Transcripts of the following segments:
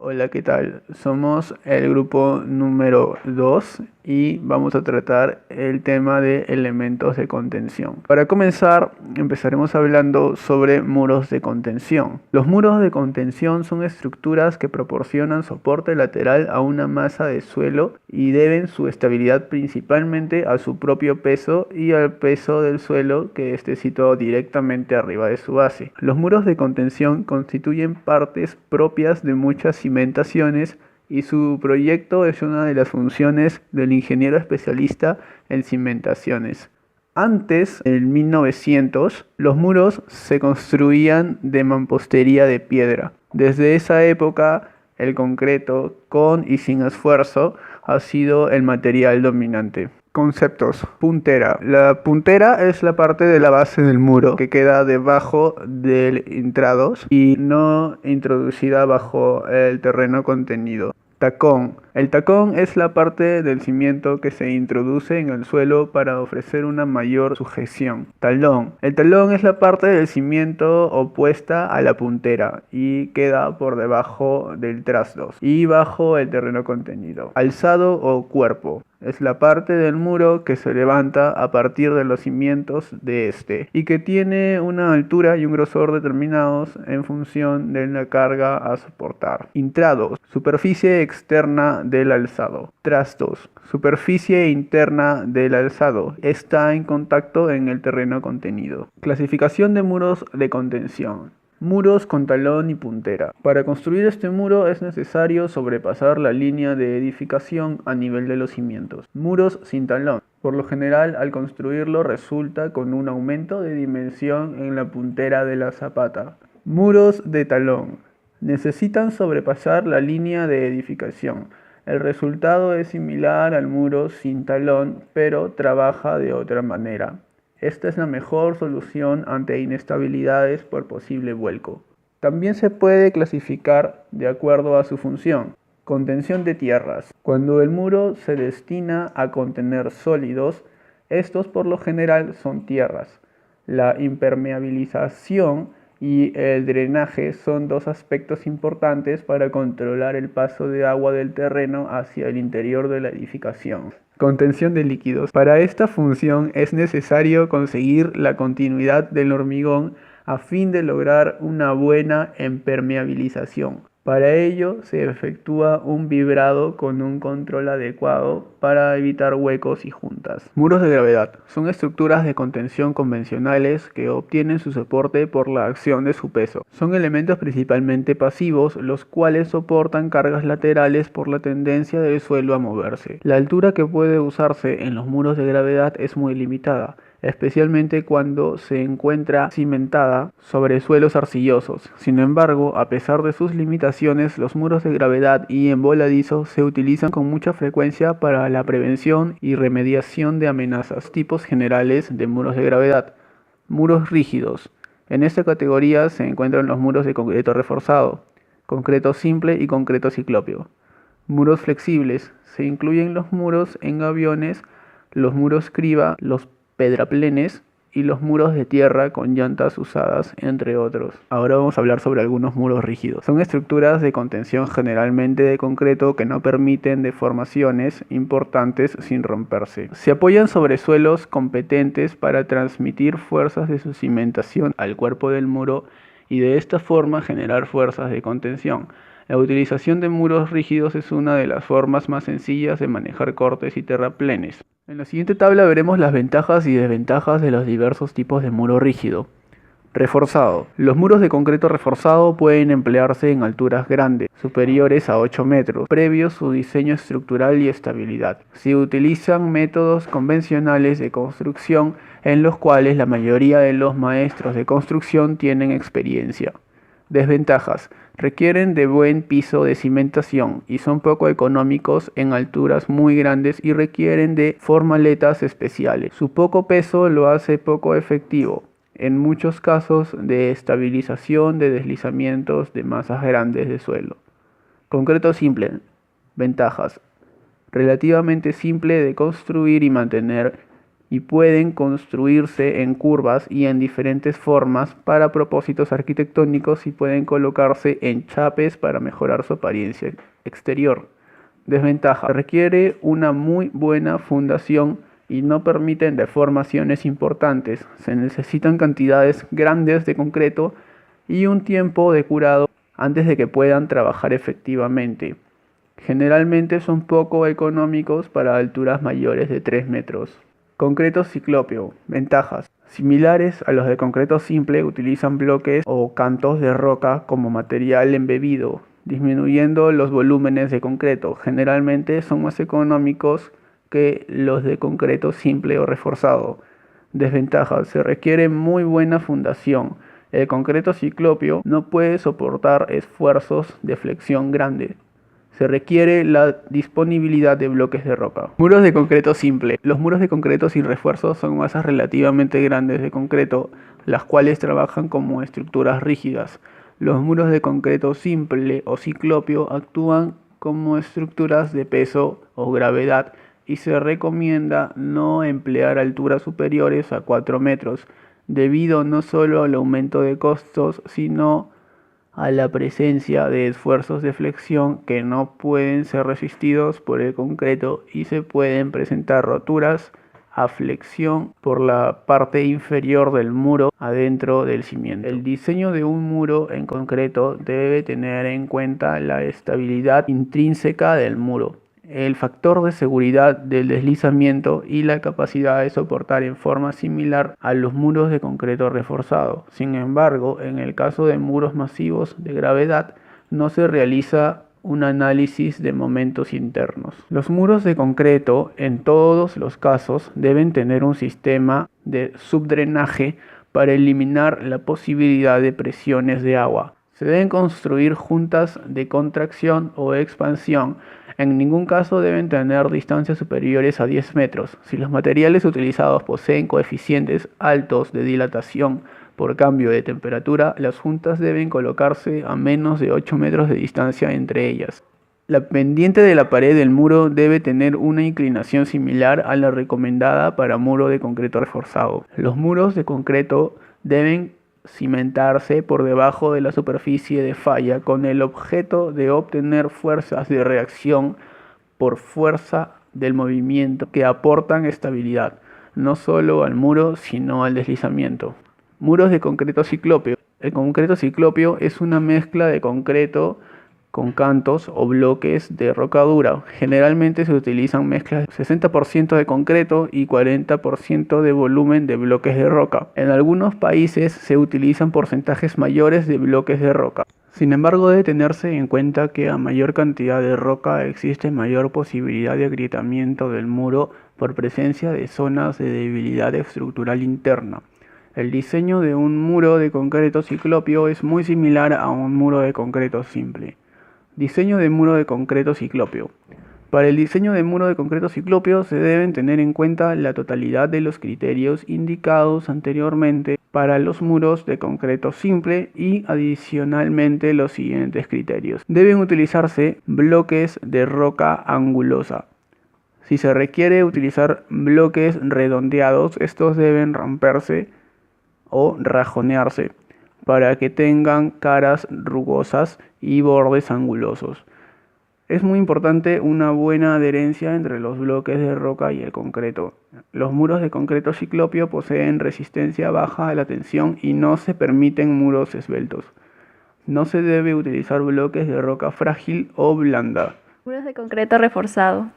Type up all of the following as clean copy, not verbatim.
Hola, ¿qué tal? Somos el grupo número 2 y vamos a tratar el tema de elementos de contención. Para comenzar, empezaremos hablando sobre muros de contención. Los muros de contención son estructuras que proporcionan soporte lateral a una masa de suelo y deben su estabilidad principalmente a su propio peso y al peso del suelo que esté situado directamente arriba de su base. Los muros de contención constituyen partes propias de muchas cimentaciones y su proyecto es una de las funciones del ingeniero especialista en cimentaciones. Antes, en 1900, los muros se construían de mampostería de piedra. Desde esa época, el concreto, con y sin esfuerzo, ha sido el material dominante. Conceptos. Puntera. La puntera es la parte de la base del muro que queda debajo del intrados y no introducida bajo el terreno contenido. Tacón. El tacón es la parte del cimiento que se introduce en el suelo para ofrecer una mayor sujeción. Talón. El talón es la parte del cimiento opuesta a la puntera y queda por debajo del trasdos y bajo el terreno contenido. Alzado o cuerpo. Es la parte del muro que se levanta a partir de los cimientos de este y que tiene una altura y un grosor determinados en función de la carga a soportar. Intrados. Superficie externa del alzado. Trastos. Superficie interna del alzado. Está en contacto en el terreno contenido. Clasificación de muros de contención. Muros con talón y puntera. Para construir este muro es necesario sobrepasar la línea de edificación a nivel de los cimientos. Muros sin talón. Por lo general, al construirlo resulta con un aumento de dimensión en la puntera de la zapata. Muros de talón. Necesitan sobrepasar la línea de edificación. El resultado es similar al muro sin talón, pero trabaja de otra manera. Esta es la mejor solución ante inestabilidades por posible vuelco. También se puede clasificar de acuerdo a su función. Contención de tierras. Cuando el muro se destina a contener sólidos, estos por lo general son tierras. La impermeabilización y el drenaje son dos aspectos importantes para controlar el paso de agua del terreno hacia el interior de la edificación. Contención de líquidos. Para esta función es necesario conseguir la continuidad del hormigón a fin de lograr una buena impermeabilización. Para ello se efectúa un vibrado con un control adecuado para evitar huecos y juntas. Muros de gravedad. Son estructuras de contención convencionales que obtienen su soporte por la acción de su peso. Son elementos principalmente pasivos, los cuales soportan cargas laterales por la tendencia del suelo a moverse. La altura que puede usarse en los muros de gravedad es muy limitada, especialmente cuando se encuentra cimentada sobre suelos arcillosos. Sin embargo, a pesar de sus limitaciones, los muros de gravedad y en voladizo se utilizan con mucha frecuencia para la prevención y remediación de amenazas. Tipos generales de muros de gravedad. Muros rígidos. En esta categoría se encuentran los muros de concreto reforzado, concreto simple y concreto ciclópeo. Muros flexibles. Se incluyen los muros en gaviones, los muros criba, los pedraplenes y los muros de tierra con llantas usadas, entre otros. Ahora vamos a hablar sobre algunos muros rígidos. Son estructuras de contención generalmente de concreto que no permiten deformaciones importantes sin romperse. Se apoyan sobre suelos competentes para transmitir fuerzas de su cimentación al cuerpo del muro y de esta forma generar fuerzas de contención. La utilización de muros rígidos es una de las formas más sencillas de manejar cortes y terraplenes. En la siguiente tabla veremos las ventajas y desventajas de los diversos tipos de muro rígido. Reforzado. Los muros de concreto reforzado pueden emplearse en alturas grandes, superiores a 8 metros, previo su diseño estructural y estabilidad. Se utilizan métodos convencionales de construcción en los cuales la mayoría de los maestros de construcción tienen experiencia. Desventajas. Requieren de buen piso de cimentación y son poco económicos en alturas muy grandes y requieren de formaletas especiales. Su poco peso lo hace poco efectivo, en muchos casos de estabilización de deslizamientos de masas grandes de suelo. Concreto simple. Ventajas. Relativamente simple de construir y mantener. y pueden construirse en curvas y en diferentes formas para propósitos arquitectónicos y pueden colocarse en chapes para mejorar su apariencia exterior. Desventaja: requiere una muy buena fundación y no permiten deformaciones importantes. Se necesitan cantidades grandes de concreto y un tiempo de curado antes de que puedan trabajar efectivamente. Generalmente son poco económicos para alturas mayores de 3 metros. Concreto ciclópeo. Ventajas: similares a los de concreto simple, utilizan bloques o cantos de roca como material embebido, disminuyendo los volúmenes de concreto. Generalmente son más económicos que los de concreto simple o reforzado. Desventajas: se requiere muy buena fundación. El concreto ciclópeo no puede soportar esfuerzos de flexión grandes. Se requiere la disponibilidad de bloques de roca. Muros de concreto simple. Los muros de concreto sin refuerzos son masas relativamente grandes de concreto, las cuales trabajan como estructuras rígidas. Los muros de concreto simple o ciclópeo actúan como estructuras de peso o gravedad y se recomienda no emplear alturas superiores a 4 metros, debido no solo al aumento de costos, sino a la presencia de esfuerzos de flexión que no pueden ser resistidos por el concreto y se pueden presentar roturas a flexión por la parte inferior del muro adentro del cimiento. El diseño de un muro en concreto debe tener en cuenta la estabilidad intrínseca del muro, el factor de seguridad del deslizamiento y la capacidad de soportar en forma similar a los muros de concreto reforzado. Sin embargo, en el caso de muros masivos de gravedad, no se realiza un análisis de momentos internos. Los muros de concreto, en todos los casos, deben tener un sistema de subdrenaje para eliminar la posibilidad de presiones de agua. Se deben construir juntas de contracción o expansión. En ningún caso deben tener distancias superiores a 10 metros. Si los materiales utilizados poseen coeficientes altos de dilatación por cambio de temperatura, las juntas deben colocarse a menos de 8 metros de distancia entre ellas. La pendiente de la pared del muro debe tener una inclinación similar a la recomendada para muro de concreto reforzado. Los muros de concreto deben cimentarse por debajo de la superficie de falla con el objeto de obtener fuerzas de reacción por fuerza del movimiento que aportan estabilidad, no solo al muro sino al deslizamiento. Muros de concreto ciclópeo. El concreto ciclópeo es una mezcla de concreto con cantos o bloques de roca dura. Generalmente se utilizan mezclas de 60% de concreto y 40% de volumen de bloques de roca. En algunos países se utilizan porcentajes mayores de bloques de roca. Sin embargo, debe tenerse en cuenta que a mayor cantidad de roca existe mayor posibilidad de agrietamiento del muro por presencia de zonas de debilidad estructural interna. El diseño de un muro de concreto ciclópeo es muy similar a un muro de concreto simple. Diseño de muro de concreto ciclópeo. Para el diseño de muro de concreto ciclópeo se deben tener en cuenta la totalidad de los criterios indicados anteriormente para los muros de concreto simple y adicionalmente los siguientes criterios. Deben utilizarse bloques de roca angulosa. Si se requiere utilizar bloques redondeados, estos deben romperse o rajonearse para que tengan caras rugosas y bordes angulosos. Es muy importante una buena adherencia entre los bloques de roca y el concreto. Los muros de concreto ciclópeo poseen resistencia baja a la tensión y no se permiten muros esbeltos. No se debe utilizar bloques de roca frágil o blanda. Muros de concreto reforzado.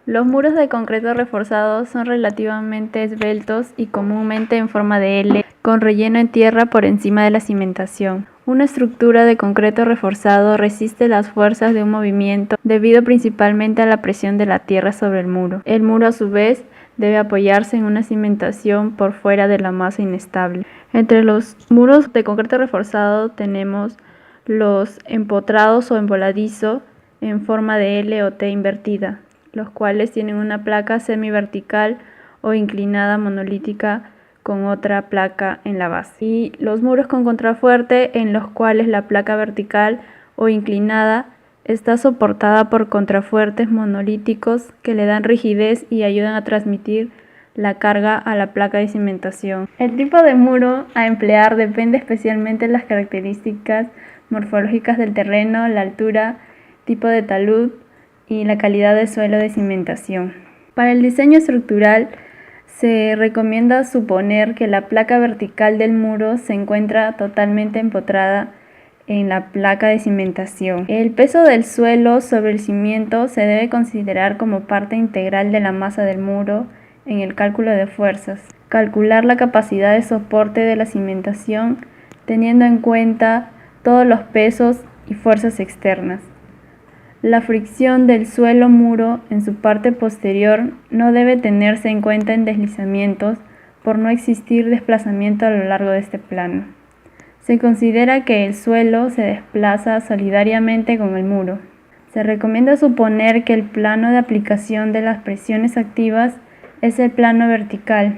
Los muros de concreto reforzado son relativamente esbeltos y comúnmente en forma de L, con relleno en tierra por encima de la cimentación. Una estructura de concreto reforzado resiste las fuerzas de un movimiento debido principalmente a la presión de la tierra sobre el muro. El muro, a su vez, debe apoyarse en una cimentación por fuera de la masa inestable. Entre los muros de concreto reforzado tenemos los empotrados o emboladizo en forma de L o T invertida, los cuales tienen una placa semivertical o inclinada monolítica con otra placa en la base. Y los muros con contrafuerte, en los cuales la placa vertical o inclinada está soportada por contrafuertes monolíticos que le dan rigidez y ayudan a transmitir la carga a la placa de cimentación. El tipo de muro a emplear depende especialmente de las características morfológicas del terreno, la altura, tipo de talud y la calidad del suelo de cimentación. Para el diseño estructural se recomienda suponer que la placa vertical del muro se encuentra totalmente empotrada en la placa de cimentación. El peso del suelo sobre el cimiento se debe considerar como parte integral de la masa del muro en el cálculo de fuerzas. Calcular la capacidad de soporte de la cimentación teniendo en cuenta todos los pesos y fuerzas externas. La fricción del suelo-muro en su parte posterior no debe tenerse en cuenta en deslizamientos por no existir desplazamiento a lo largo de este plano. Se considera que el suelo se desplaza solidariamente con el muro. Se recomienda suponer que el plano de aplicación de las presiones activas es el plano vertical,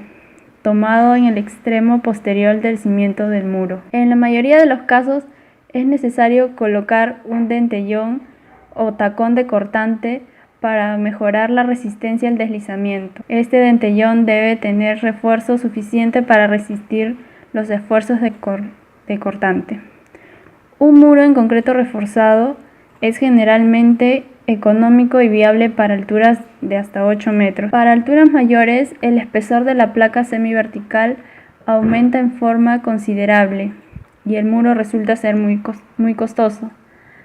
tomado en el extremo posterior del cimiento del muro. En la mayoría de los casos es necesario colocar un dentellón o tacón de cortante para mejorar la resistencia al deslizamiento. Este dentellón debe tener refuerzo suficiente para resistir los esfuerzos de cortante. Un muro en concreto reforzado es generalmente económico y viable para alturas de hasta 8 metros. Para alturas mayores, el espesor de la placa semivertical aumenta en forma considerable y el muro resulta ser muy costoso.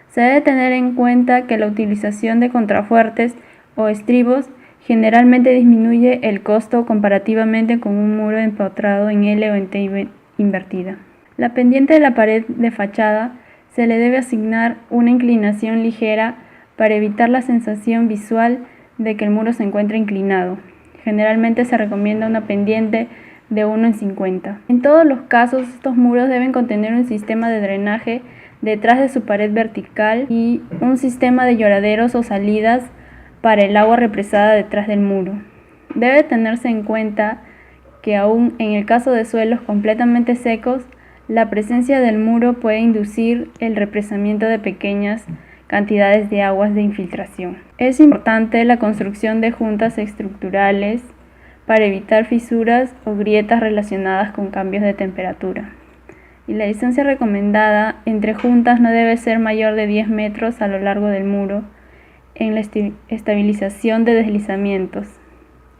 Se debe tener en cuenta que la utilización de contrafuertes o estribos generalmente disminuye el costo comparativamente con un muro empotrado en L o en T invertida. La pendiente de la pared de fachada se le debe asignar una inclinación ligera para evitar la sensación visual de que el muro se encuentra inclinado. Generalmente se recomienda una pendiente de 1 en 50. En todos los casos, estos muros deben contener un sistema de drenaje detrás de su pared vertical y un sistema de lloraderos o salidas para el agua represada detrás del muro. Debe tenerse en cuenta que aún en el caso de suelos completamente secos, la presencia del muro puede inducir el represamiento de pequeñas cantidades de aguas de infiltración. Es importante la construcción de juntas estructurales para evitar fisuras o grietas relacionadas con cambios de temperatura. Y la distancia recomendada entre juntas no debe ser mayor de 10 metros a lo largo del muro en la estabilización de deslizamientos.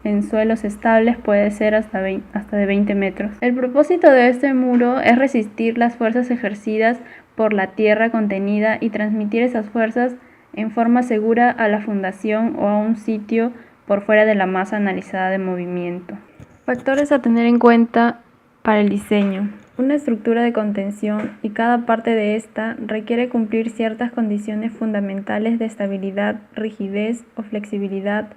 En suelos estables puede ser hasta de 20 metros. El propósito de este muro es resistir las fuerzas ejercidas por la tierra contenida y transmitir esas fuerzas en forma segura a la fundación o a un sitio por fuera de la masa analizada de movimiento. Factores a tener en cuenta para el diseño. Una estructura de contención y cada parte de esta requiere cumplir ciertas condiciones fundamentales de estabilidad, rigidez o flexibilidad,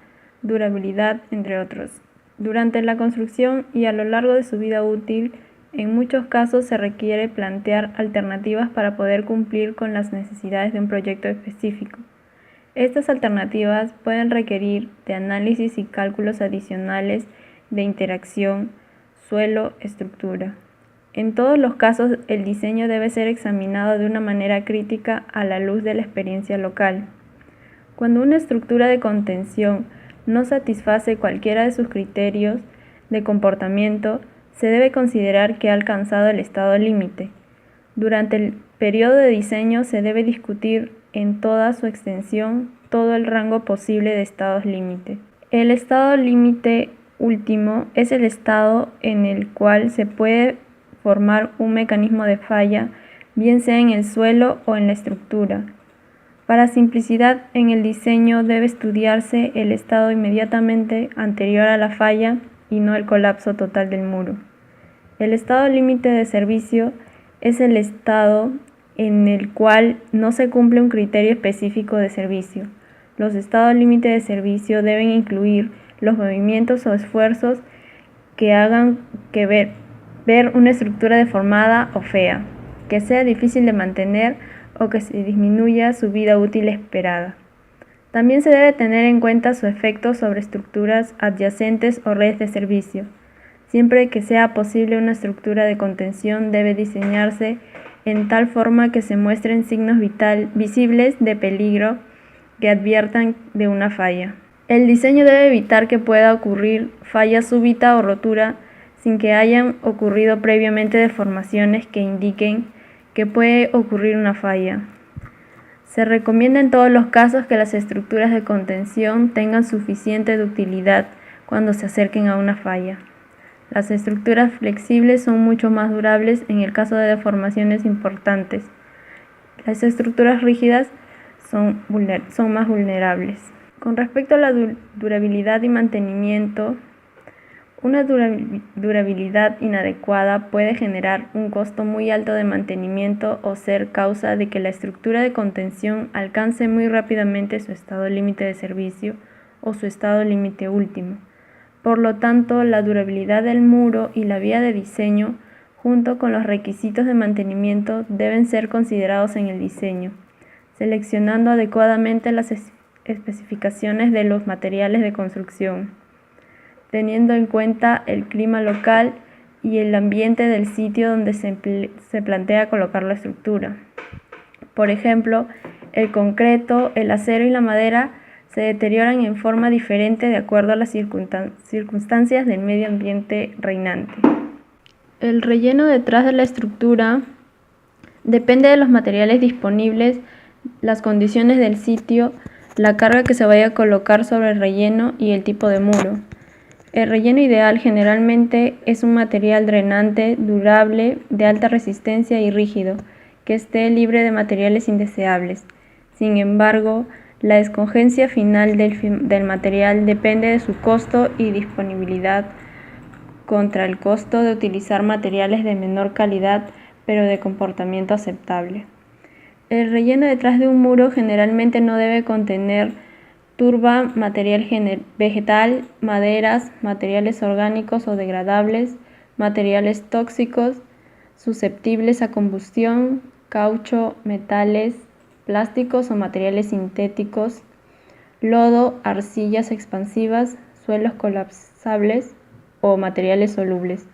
durabilidad, entre otros. Durante la construcción y a lo largo de su vida útil, en muchos casos se requiere plantear alternativas para poder cumplir con las necesidades de un proyecto específico. Estas alternativas pueden requerir de análisis y cálculos adicionales de interacción suelo-estructura. En todos los casos, el diseño debe ser examinado de una manera crítica a la luz de la experiencia local. Cuando una estructura de contención no satisface cualquiera de sus criterios de comportamiento, se debe considerar que ha alcanzado el estado límite. Durante el periodo de diseño se debe discutir en toda su extensión todo el rango posible de estados límite. El estado límite último es el estado en el cual se puede formar un mecanismo de falla, bien sea en el suelo o en la estructura. Para simplicidad en el diseño debe estudiarse el estado inmediatamente anterior a la falla y no el colapso total del muro. El estado límite de servicio es el estado en el cual no se cumple un criterio específico de servicio. Los estados límite de servicio deben incluir los movimientos o esfuerzos que hagan que ver una estructura deformada o fea, que sea difícil de mantener o que se disminuya su vida útil esperada. También se debe tener en cuenta su efecto sobre estructuras adyacentes o redes de servicio. Siempre que sea posible, una estructura de contención debe diseñarse en tal forma que se muestren signos visibles de peligro que adviertan de una falla. El diseño debe evitar que pueda ocurrir falla súbita o rotura sin que hayan ocurrido previamente deformaciones que indiquen que puede ocurrir una falla. Se recomienda en todos los casos que las estructuras de contención tengan suficiente ductilidad cuando se acerquen a una falla. Las estructuras flexibles son mucho más durables en el caso de deformaciones importantes. Las estructuras rígidas son más vulnerables. Con respecto a la durabilidad y mantenimiento, una durabilidad inadecuada puede generar un costo muy alto de mantenimiento o ser causa de que la estructura de contención alcance muy rápidamente su estado límite de servicio o su estado límite último. Por lo tanto, la durabilidad del muro y la vía de diseño, junto con los requisitos de mantenimiento, deben ser considerados en el diseño, seleccionando adecuadamente las especificaciones de los materiales de construcción, teniendo en cuenta el clima local y el ambiente del sitio donde se plantea colocar la estructura. Por ejemplo, el concreto, el acero y la madera se deterioran en forma diferente de acuerdo a las circunstancias del medio ambiente reinante. El relleno detrás de la estructura depende de los materiales disponibles, las condiciones del sitio, la carga que se vaya a colocar sobre el relleno y el tipo de muro. El relleno ideal generalmente es un material drenante, durable, de alta resistencia y rígido, que esté libre de materiales indeseables. Sin embargo, la escogencia final del material depende de su costo y disponibilidad contra el costo de utilizar materiales de menor calidad pero de comportamiento aceptable. El relleno detrás de un muro generalmente no debe contener turba, material vegetal, maderas, materiales orgánicos o degradables, materiales tóxicos, susceptibles a combustión, caucho, metales, plásticos o materiales sintéticos, lodo, arcillas expansivas, suelos colapsables o materiales solubles.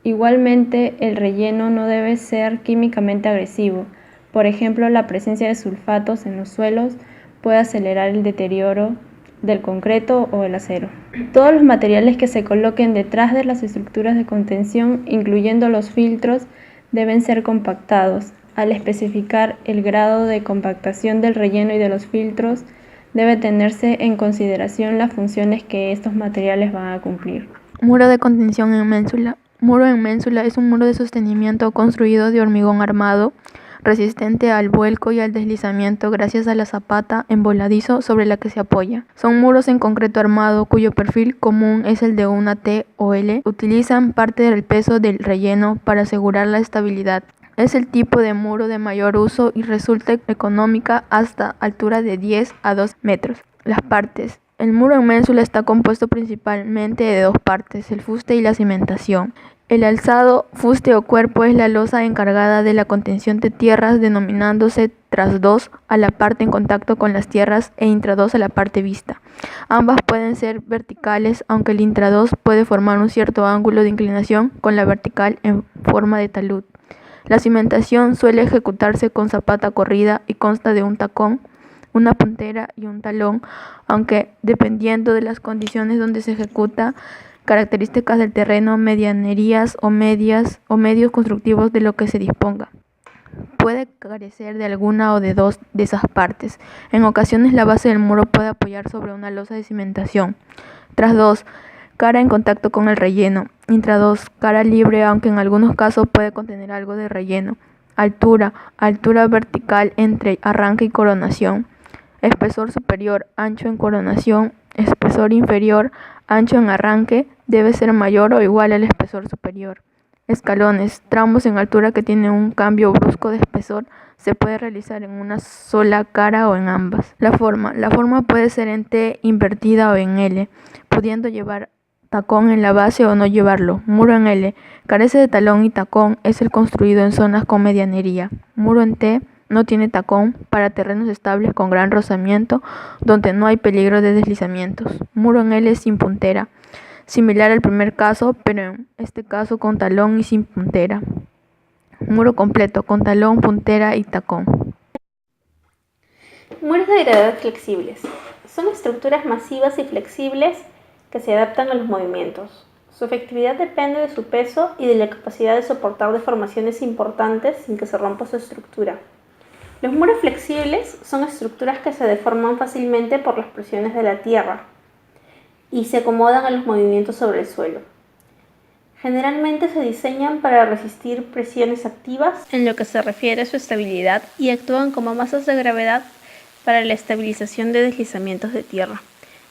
Igualmente, el relleno no debe ser químicamente agresivo. Por ejemplo, la presencia de sulfatos en los suelos puede acelerar el deterioro del concreto o el acero. Todos los materiales que se coloquen detrás de las estructuras de contención, incluyendo los filtros, deben ser compactados. Al especificar el grado de compactación del relleno y de los filtros, debe tenerse en consideración las funciones que estos materiales van a cumplir. Muro de contención en ménsula. Muro en ménsula es un muro de sostenimiento construido de hormigón armado, resistente al vuelco y al deslizamiento gracias a la zapata en voladizo sobre la que se apoya. Son muros en concreto armado cuyo perfil común es el de una T o L. Utilizan parte del peso del relleno para asegurar la estabilidad. Es el tipo de muro de mayor uso y resulta económica hasta altura de 10 a 2 metros. Las partes. El muro en ménsula está compuesto principalmente de dos partes, el fuste y la cimentación. El alzado, fuste o cuerpo es la losa encargada de la contención de tierras, denominándose trasdos a la parte en contacto con las tierras e intrados a la parte vista. Ambas pueden ser verticales, aunque el intrados puede formar un cierto ángulo de inclinación con la vertical en forma de talud. La cimentación suele ejecutarse con zapata corrida y consta de un tacón, una puntera y un talón, aunque dependiendo de las condiciones donde se ejecuta, características del terreno, medianerías o medios constructivos de lo que se disponga. Puede carecer de alguna o de dos de esas partes. En ocasiones la base del muro puede apoyar sobre una losa de cimentación. Trasdos, cara en contacto con el relleno. Intrados, cara libre, aunque en algunos casos puede contener algo de relleno. Altura vertical entre arranque y coronación. Espesor superior, ancho en coronación. Espesor inferior, ancho en arranque, debe ser mayor o igual al espesor superior. Escalones, tramos en altura que tienen un cambio brusco de espesor, se puede realizar en una sola cara o en ambas. La forma puede ser en T invertida o en L, pudiendo llevar tacón en la base o no llevarlo. Muro en L, carece de talón y tacón, es el construido en zonas con medianería. Muro en T, no tiene tacón, para terrenos estables con gran rozamiento, donde no hay peligro de deslizamientos. Muro en L sin puntera, similar al primer caso, pero en este caso con talón y sin puntera. Muro completo, con talón, puntera y tacón. Muros de gravedad flexibles. Son estructuras masivas y flexibles que se adaptan a los movimientos. Su efectividad depende de su peso y de la capacidad de soportar deformaciones importantes sin que se rompa su estructura. Los muros flexibles son estructuras que se deforman fácilmente por las presiones de la tierra y se acomodan a los movimientos sobre el suelo. Generalmente se diseñan para resistir presiones activas en lo que se refiere a su estabilidad y actúan como masas de gravedad para la estabilización de deslizamientos de tierra.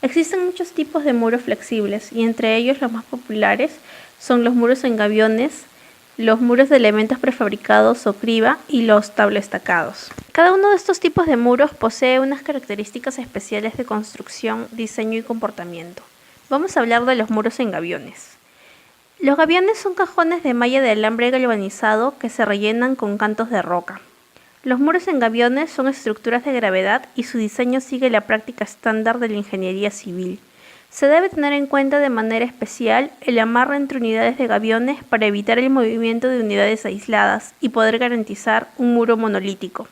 Existen muchos tipos de muros flexibles y entre ellos los más populares son los muros en gaviones, los muros de elementos prefabricados o criba y los tablaestacados. Cada uno de estos tipos de muros posee unas características especiales de construcción, diseño y comportamiento. Vamos a hablar de los muros en gaviones. Los gaviones son cajones de malla de alambre galvanizado que se rellenan con cantos de roca. Los muros en gaviones son estructuras de gravedad y su diseño sigue la práctica estándar de la ingeniería civil. Se debe tener en cuenta de manera especial el amarre entre unidades de gaviones para evitar el movimiento de unidades aisladas y poder garantizar un muro monolítico.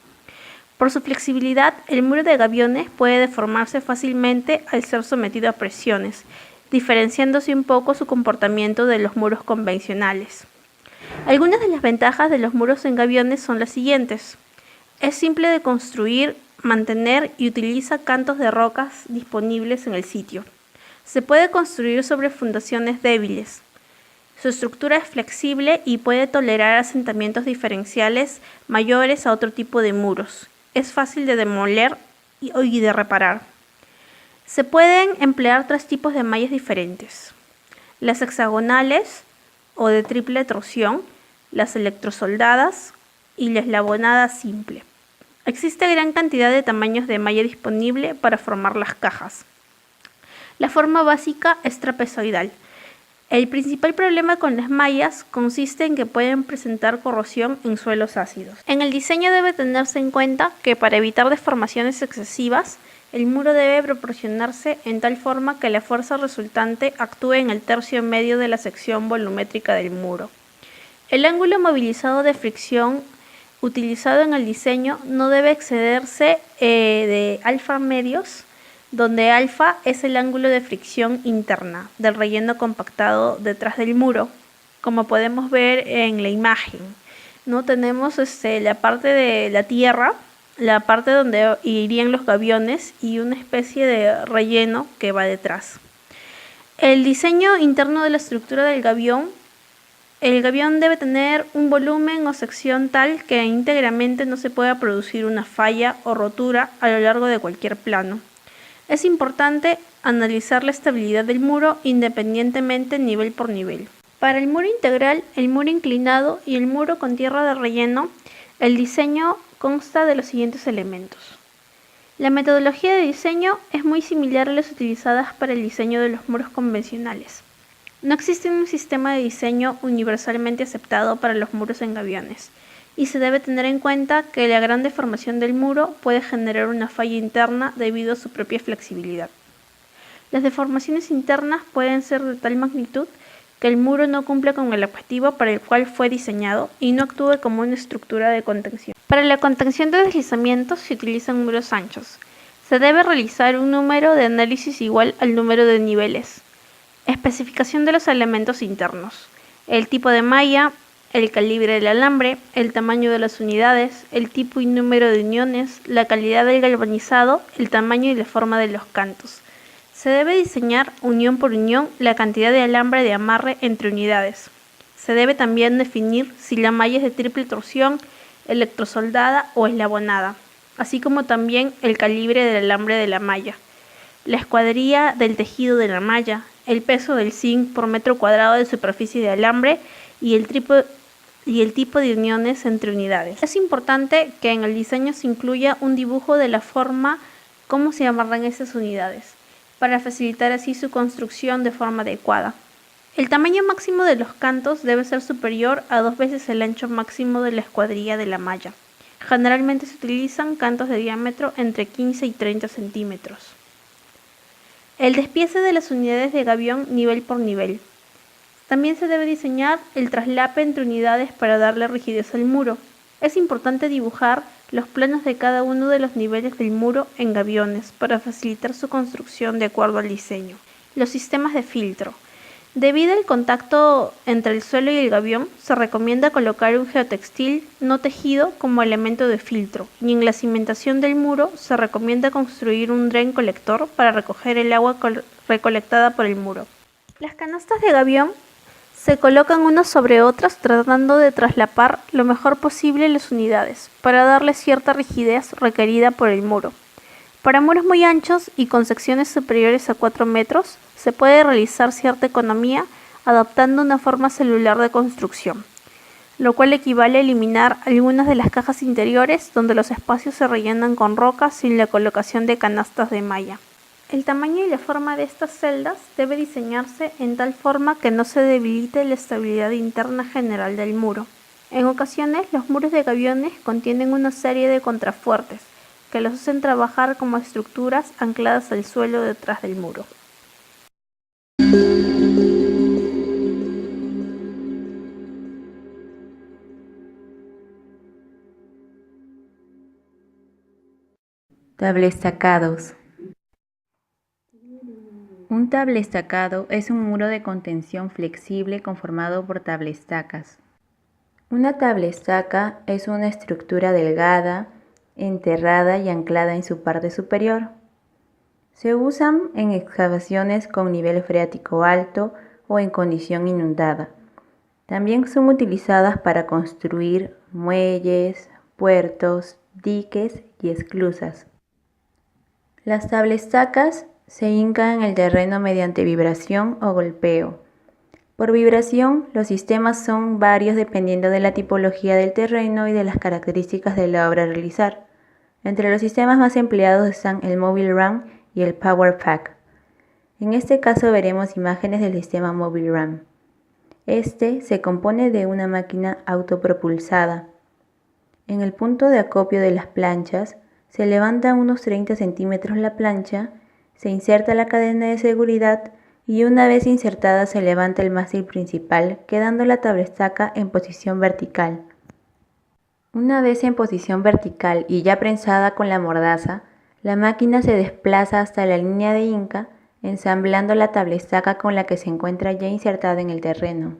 Por su flexibilidad, el muro de gaviones puede deformarse fácilmente al ser sometido a presiones, diferenciándose un poco su comportamiento de los muros convencionales. Algunas de las ventajas de los muros en gaviones son las siguientes. Es simple de construir, mantener y utiliza cantos de rocas disponibles en el sitio. Se puede construir sobre fundaciones débiles. Su estructura es flexible y puede tolerar asentamientos diferenciales mayores a otro tipo de muros. Es fácil de demoler y de reparar. Se pueden emplear tres tipos de mallas diferentes: las hexagonales o de triple torsión, las electrosoldadas y la eslabonada simple. Existe gran cantidad de tamaños de malla disponible para formar las cajas. La forma básica es trapezoidal. El principal problema con las mallas consiste en que pueden presentar corrosión en suelos ácidos. En el diseño debe tenerse en cuenta que para evitar deformaciones excesivas, el muro debe proporcionarse en tal forma que la fuerza resultante actúe en el tercio medio de la sección volumétrica del muro. El ángulo movilizado de fricción utilizado en el diseño no debe excederse de alfa medios, donde alfa es el ángulo de fricción interna del relleno compactado detrás del muro, como podemos ver en la imagen, ¿no? Tenemos la parte de la tierra, la parte donde irían los gaviones y una especie de relleno que va detrás. El diseño interno de la estructura del gavión. El gavión debe tener un volumen o sección tal que íntegramente no se pueda producir una falla o rotura a lo largo de cualquier plano. Es importante analizar la estabilidad del muro independientemente nivel por nivel. Para el muro integral, el muro inclinado y el muro con tierra de relleno, el diseño consta de los siguientes elementos. La metodología de diseño es muy similar a las utilizadas para el diseño de los muros convencionales. No existe un sistema de diseño universalmente aceptado para los muros en gaviones, y se debe tener en cuenta que la gran deformación del muro puede generar una falla interna debido a su propia flexibilidad. Las deformaciones internas pueden ser de tal magnitud que el muro no cumpla con el objetivo para el cual fue diseñado y no actúe como una estructura de contención. Para la contención de deslizamientos se utilizan muros anchos. Se debe realizar un número de análisis igual al número de niveles. Especificación de los elementos internos: el tipo de malla, el calibre del alambre, el tamaño de las unidades, el tipo y número de uniones, la calidad del galvanizado, el tamaño y la forma de los cantos. Se debe diseñar unión por unión la cantidad de alambre de amarre entre unidades. Se debe también definir si la malla es de triple torsión, electrosoldada o eslabonada, así como también el calibre del alambre de la malla, la escuadría del tejido de la malla, el peso del zinc por metro cuadrado de superficie de alambre y el tipo de uniones entre unidades. Es importante que en el diseño se incluya un dibujo de la forma cómo se amarran esas unidades, para facilitar así su construcción de forma adecuada. El tamaño máximo de los cantos debe ser superior a 2 veces el ancho máximo de la escuadrilla de la malla. Generalmente se utilizan cantos de diámetro entre 15 y 30 centímetros. El despiece de las unidades de gavión nivel por nivel. También se debe diseñar el traslape entre unidades para darle rigidez al muro. Es importante dibujar los planos de cada uno de los niveles del muro en gaviones para facilitar su construcción de acuerdo al diseño. Los sistemas de filtro. Debido al contacto entre el suelo y el gavión, se recomienda colocar un geotextil no tejido como elemento de filtro, y en la cimentación del muro se recomienda construir un dren colector para recoger el agua recolectada por el muro. Las canastas de gavión se colocan unas sobre otras tratando de traslapar lo mejor posible las unidades para darle cierta rigidez requerida por el muro. Para muros muy anchos y con secciones superiores a 4 metros, se puede realizar cierta economía adoptando una forma celular de construcción, lo cual equivale a eliminar algunas de las cajas interiores donde los espacios se rellenan con rocas sin la colocación de canastas de malla. El tamaño y la forma de estas celdas debe diseñarse en tal forma que no se debilite la estabilidad interna general del muro. En ocasiones, los muros de gaviones contienen una serie de contrafuertes que los hacen trabajar como estructuras ancladas al suelo detrás del muro. Tablestacados. Un tablestacado es un muro de contención flexible conformado por tablestacas. Una tablestaca es una estructura delgada, enterrada y anclada en su parte superior. Se usan en excavaciones con nivel freático alto o en condición inundada. También son utilizadas para construir muelles, puertos, diques y esclusas. Las tablestacas se hincan en el terreno mediante vibración o golpeo. Por vibración, los sistemas son varios dependiendo de la tipología del terreno y de las características de la obra a realizar. Entre los sistemas más empleados están el Mobile Ram y el Power Pack. En este caso veremos imágenes del sistema Mobile Ram. Este se compone de una máquina autopropulsada. En el punto de acopio de las planchas, se levanta unos 30 centímetros la plancha, se inserta la cadena de seguridad y una vez insertada se levanta el mástil principal, quedando la tablestaca en posición vertical. Una vez en posición vertical y ya prensada con la mordaza, la máquina se desplaza hasta la línea de hinca, ensamblando la tablestaca con la que se encuentra ya insertada en el terreno.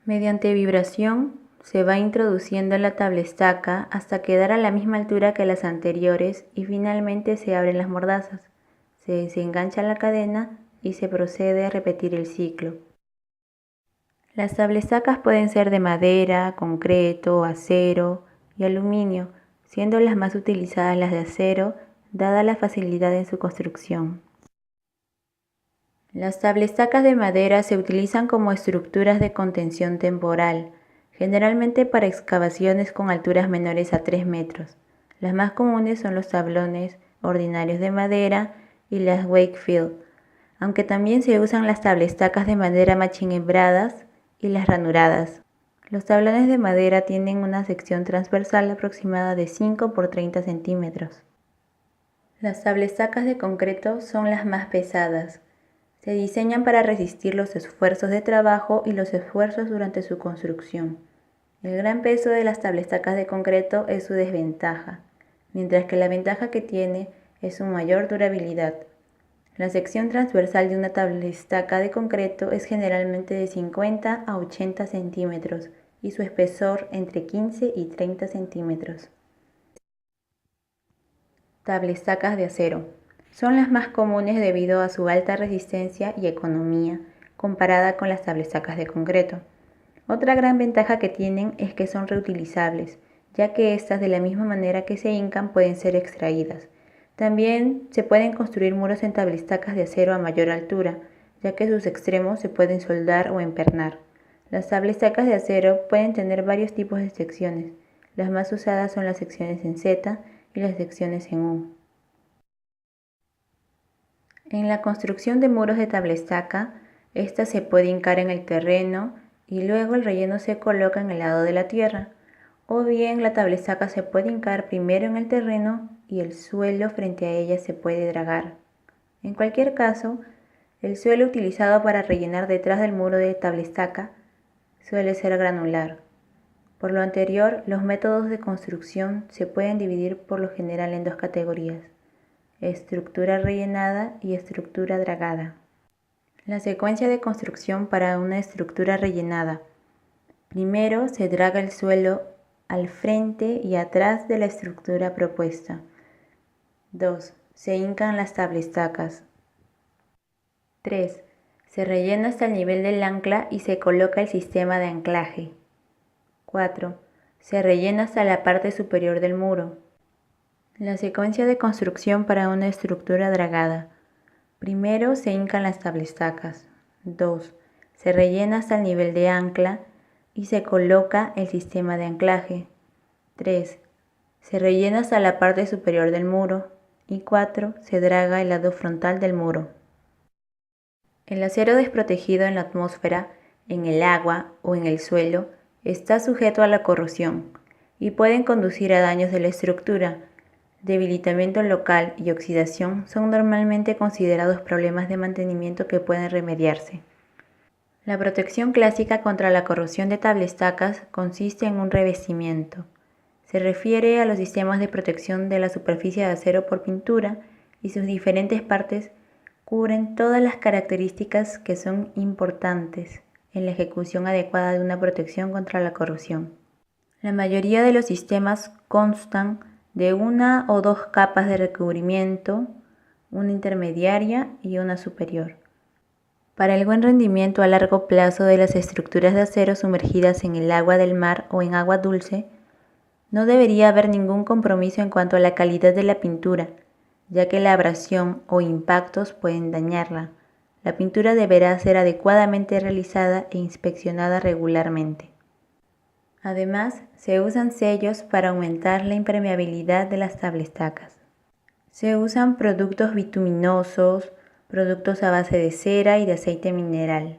Mediante vibración, se va introduciendo la tablestaca hasta quedar a la misma altura que las anteriores y finalmente se abren las mordazas, se desengancha la cadena y se procede a repetir el ciclo. Las tablestacas pueden ser de madera, concreto, acero y aluminio, siendo las más utilizadas las de acero, dada la facilidad en su construcción. Las tablestacas de madera se utilizan como estructuras de contención temporal, generalmente para excavaciones con alturas menores a 3 metros. Las más comunes son los tablones ordinarios de madera y las Wakefield, aunque también se usan las tablestacas de madera machine-hebradas y las ranuradas. Los tablones de madera tienen una sección transversal aproximada de 5 por 30 centímetros. Las tablestacas de concreto son las más pesadas. Se diseñan para resistir los esfuerzos de trabajo y los esfuerzos durante su construcción. El gran peso de las tablestacas de concreto es su desventaja, mientras que la ventaja que tiene es su mayor durabilidad. La sección transversal de una tablestaca de concreto es generalmente de 50 a 80 centímetros y su espesor entre 15 y 30 centímetros. Tablestacas de acero. Son las más comunes debido a su alta resistencia y economía comparada con las tablestacas de concreto. Otra gran ventaja que tienen es que son reutilizables, ya que estas de la misma manera que se hincan pueden ser extraídas. También se pueden construir muros en tablestacas de acero a mayor altura, ya que sus extremos se pueden soldar o empernar. Las tablestacas de acero pueden tener varios tipos de secciones. Las más usadas son las secciones en Z y las secciones en U. En la construcción de muros de tablestaca, esta se puede hincar en el terreno y luego el relleno se coloca en el lado de la tierra, o bien la tablestaca se puede hincar primero en el terreno y el suelo frente a ella se puede dragar. En cualquier caso, el suelo utilizado para rellenar detrás del muro de tablestaca suele ser granular. Por lo anterior, los métodos de construcción se pueden dividir por lo general en dos categorías: estructura rellenada y estructura dragada. La secuencia de construcción para una estructura rellenada. Primero se draga el suelo al frente y atrás de la estructura propuesta. 2. Se hincan las tablestacas. 3. Se rellena hasta el nivel del ancla y se coloca el sistema de anclaje. 4. Se rellena hasta la parte superior del muro. La secuencia de construcción para una estructura dragada. Primero se hincan las tablestacas. 2. Se rellena hasta el nivel de ancla y se coloca el sistema de anclaje. 3. Se rellena hasta la parte superior del muro. Y 4. Se draga el lado frontal del muro. El acero desprotegido en la atmósfera, en el agua o en el suelo está sujeto a la corrosión y pueden conducir a daños de la estructura. Debilitamiento local y oxidación son normalmente considerados problemas de mantenimiento que pueden remediarse. La protección clásica contra la corrosión de tablestacas consiste en un revestimiento. Se refiere a los sistemas de protección de la superficie de acero por pintura y sus diferentes partes cubren todas las características que son importantes en la ejecución adecuada de una protección contra la corrosión. La mayoría de los sistemas constan de una o dos capas de recubrimiento, una intermediaria y una superior. Para el buen rendimiento a largo plazo de las estructuras de acero sumergidas en el agua del mar o en agua dulce, no debería haber ningún compromiso en cuanto a la calidad de la pintura, ya que la abrasión o impactos pueden dañarla. La pintura deberá ser adecuadamente realizada e inspeccionada regularmente. Además, se usan sellos para aumentar la impermeabilidad de las tablestacas. Se usan productos bituminosos, productos a base de cera y de aceite mineral.